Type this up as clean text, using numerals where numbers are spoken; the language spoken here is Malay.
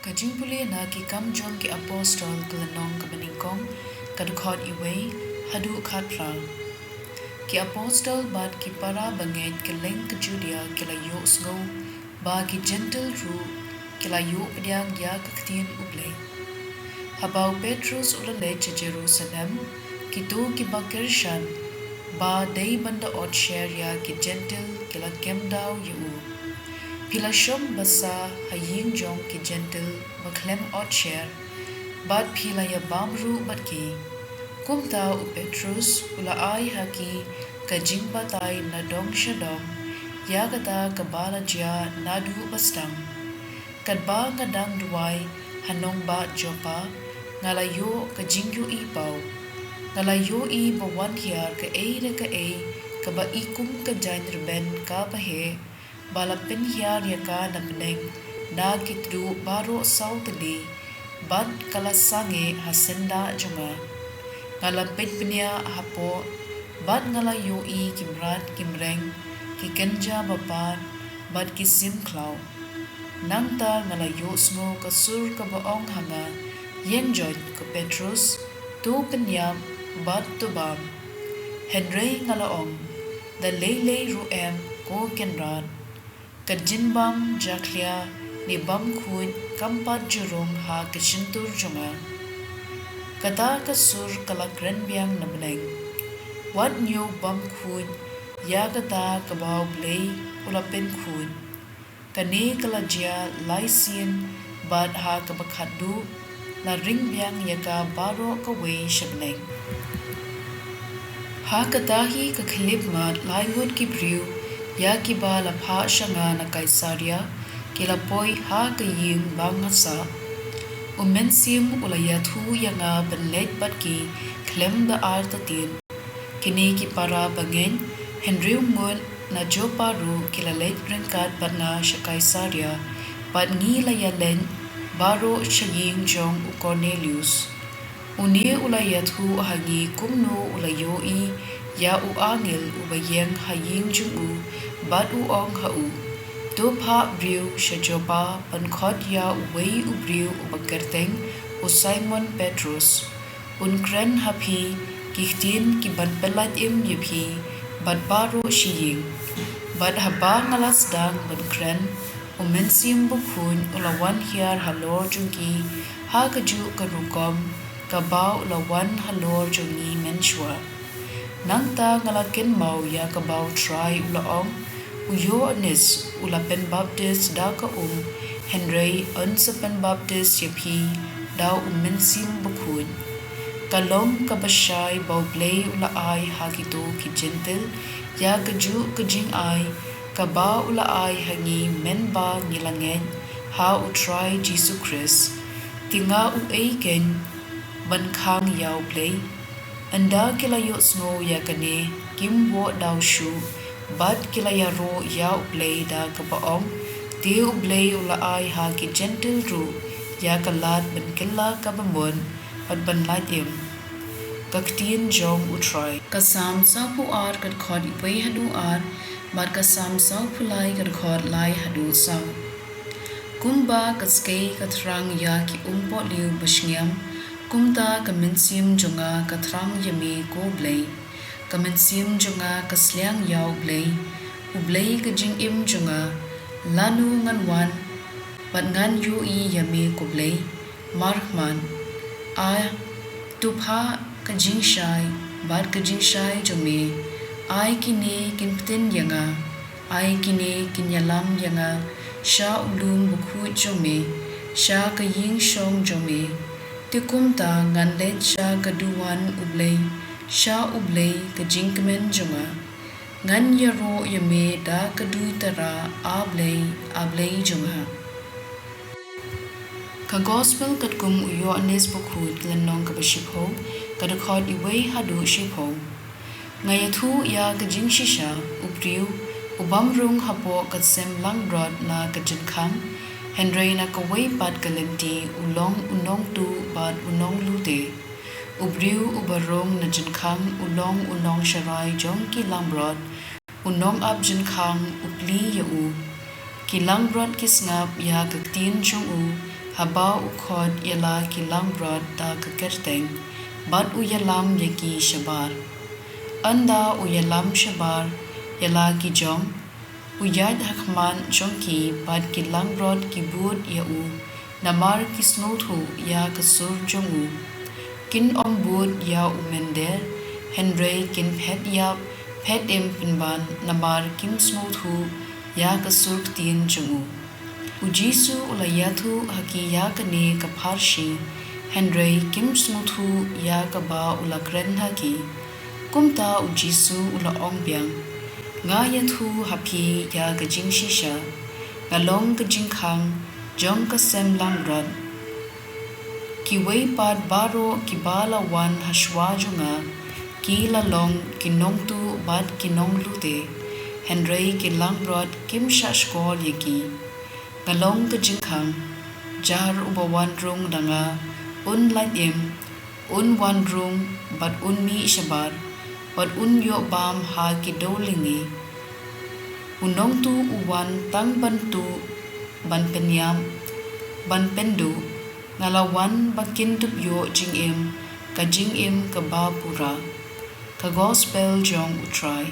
Ka jingpule na ki kam jong ki apostol glanong ka baningkong kadukot iway hadu khatra. Ki apostol bat ki para banget ke leng ke Judea ki la yo snow ba ki gentle ru ki la yo pediang ya ka ktien Blei. Habau Petrus ulale che Jerusalem ki tu ki bakirshan ba day banda ot share ya ki gentle ki la kemdaw yu. Pila shom basa haying jong ki gentle maklem ot share bat pila ya bamru bat ki kumta u Petrus ula ay haki ka jingbatay na dong shadong ya kata kabala jia nadu bastang kadba ngadang duway hanong ba jopa ngalayo ka jingyu ipaw ngalayo I bawan hiar ka ka ba ikum ka jain reben ka bahe bala penhiar ya ka na peneng na kitru baro sautali bad kalasange hasenda junga ngala penpenya hapo bad ngalayo I kimrat kimreng ki kenja bapan bad kisim klau nangta ngalayo smo kasur ka baong hanga yenjoy ko Petrus tu penyam bad tubam Henry ngalaong da lele ruem ko kenran Kajinbam jaklia ni bam kun kampat jurung ha kishintur junga. Kata kasur kala kren biang namaneng. Wat nyo bam kun ya kata kabau Blei ulapen kun. Kani kala jia laisien bad ha kabakadu na ring biang yaka baro kawe shabneng. Ha katahi kakhlip mat laihud ki briu ya ki ba la pha shanga na Kaisaria ki la poi ha ka ying bangasa umensim ulaya thu yanga benlet bat ki klem da artatin kini ki para bangen Henry ngun na joparu ki la let rengkat bat na sha Kaisaria bat ngi la ya len baro shaying jong u Cornelius uni ulaya thu hangi kumno ulayo I ya u angel u bayeng haying jungu bad u ong ha u to pha briu shajopa pankhot ya wei u briu u bakerteng u Simon Petrus unkren hapi ktien ki ban pelat im yepi bad baro shiying bad haba ngalas dang bankren u mensim bukhun ulawan hiar halor jungi ha kaju karukom kabau ulawan halor jungi menshwa nangta ngalaken mau ya kabau try ulaong uyo anis ulapen baptist da ka Henry unsapen baptist yapi da mensim bukhun kalom kabashai bau Blei ula ai hakito ki gentle ya kaju kajing ai kaba ula ai hangi menba nilangen ha u try Jesus Christ tinga u eiken bankhang yau Blei anda kilayo snow ya kane kimbo daw shu bad kilaya ro ya Blei da kapaong tiu Blei ula ai ha ki gentle ru ya kalat ben killa kabamon at ban latim kaktien jong u try kasam sa pu ar kat khod ipai hadu ar bad kasam sa phulai kat khod lai hadu sa kumba kaskei katrang ya ki umpo liu bashngam kumta kaminsim junga katrang yami ko Blei kaminsim junga kasliang yau Blei u Blei kajing im junga lanu nganwan bat ngan yu I yami ko Blei marhman a tupha kajing shai bat kajing shai jumi ai kine kinpten yanga ai kine kinyalam yanga sha ulum bukhu jumi sha kaying shong jumi tikumta nganlet sha kaduan u Blei sha u Blei kajingkmen junga ngan yaro yame da kadui tara a Blei junga ka gospel katkum uyo anes bukhut lanong ka bashipho kadakhot iway hadu shipho ngayathu ya kajing shisha upriu ubamrung hapo katsem langrod na kajinkhang Henry na kaway pat kalimti ulong unong tu bad unong lute ubriu ubarong na jinkhang ulong unong sharai jong ki lambrod unong ab jinkhang upli ya u ki langrod kisngap ya ktien jong u haba u khod yala ki lambrod da kakerteng bat u yalam yaki shabar anda u yalam shabar yala ki jong u yad hakman chongki bat ki lambrod ki bud ya u namar ki snothu ya kasur jongu kin ombud ya u mender Henry kin phet yap phet em pinban namar kim snothu ya kasur ktien jongu Ujisu ulayathu haki ya kane kapharshi Henry kim snothu ya kaba ulakren haki kumta ujisu ula ongbyang nga yathu hapi ya gajing shisha ngalong gajing khang jong ka sem langrad ki wei pad baro ki bala wan hashwa junga ki la long ki nong tu bad ki nong lute Henry ki langrad kim shashkol yaki ngalong gajing khang jar ubawan rung danga un light im un wan rung but un mi shabar but un yo bam ha ki dolingi unong tu uwan tang bantu ban penyam ban pendu ngalawan bakin tup yo jing im ka ba pura ka gospel jong utrai